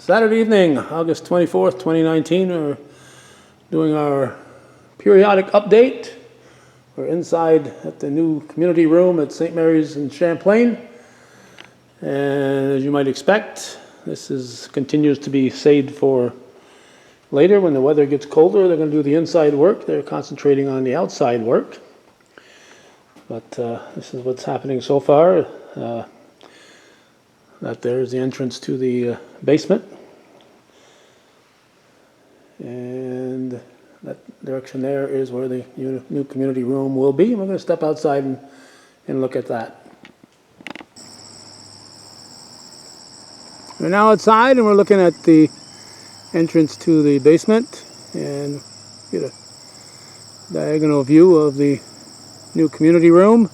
Saturday evening, August 24th, 2019, we're doing our periodic update. We're inside at the new community room at St. Mary's in Champlain. And as you might expect, this continues to be saved for later. When the weather gets colder, they're going to do the inside work. They're concentrating on the outside work. But this is what's happening so far. That there's the entrance to the basement. And that direction there is where the new community room will be. We're going to step outside and look at that. We're now outside and we're looking at the entrance to the basement and get a diagonal view of the new community room.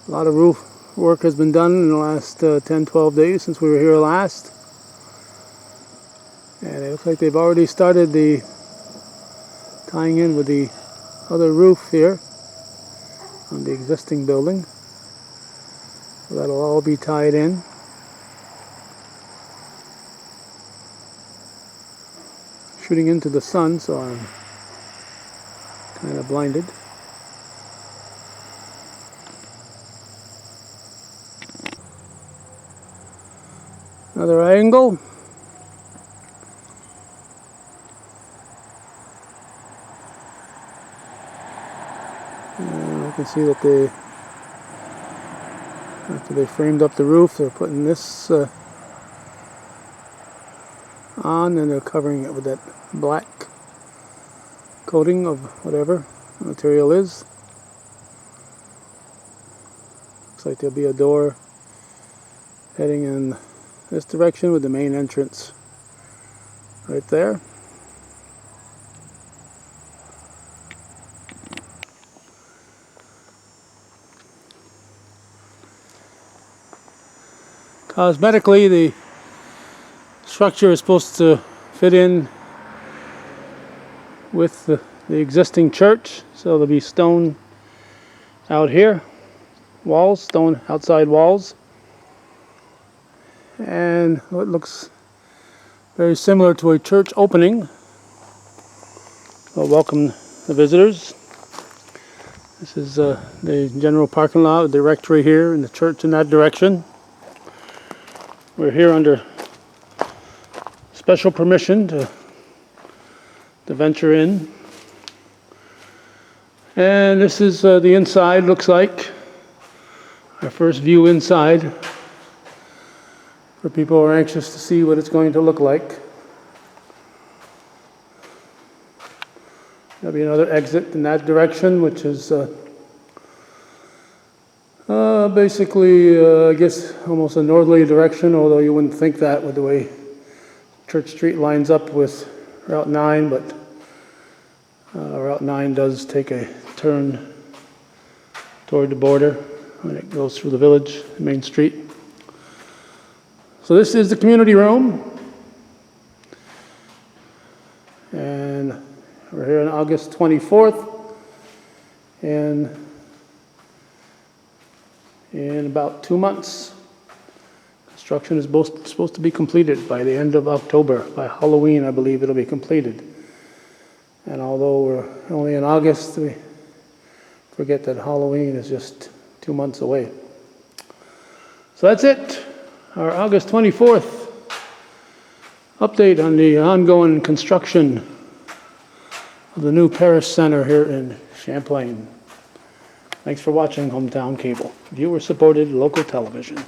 A lot of roof work has been done in the last 10-12 days since we were here last. And it looks like they've already started the tying in with the other roof here on the existing building. So that'll all be tied in. Shooting into the sun, so I'm kind of blinded. Another angle. And you can see that after they framed up the roof, they're putting this on, and they're covering it with that black coating of whatever the material is. Looks like there'll be a door heading in this direction with the main entrance right there. Cosmetically, the structure is supposed to fit in with the existing church, so there'll be stone out here, walls, stone outside walls, and it looks very similar to a church opening. I'll welcome the visitors. This is the general parking lot, the rectory here, and the church in that direction. We're here under special permission to venture in. And this is the inside, looks like. Our first view inside for people who are anxious to see what it's going to look like. There'll be another exit in that direction, which is basically, I guess, almost a northerly direction, although you wouldn't think that with the way Church Street lines up with Route 9, but Route 9 does take a turn toward the border when it goes through the village, Main Street. So this is the community room, and we're here on August 24th, and in about 2 months, construction is supposed to be completed by the end of October. By Halloween, I believe it'll be completed. And although we're only in August, we forget that Halloween is just 2 months away. So that's it. Our August 24th update on the ongoing construction of the new parish center here in Champlain. Thanks for watching Hometown Cable, viewer-supported local television.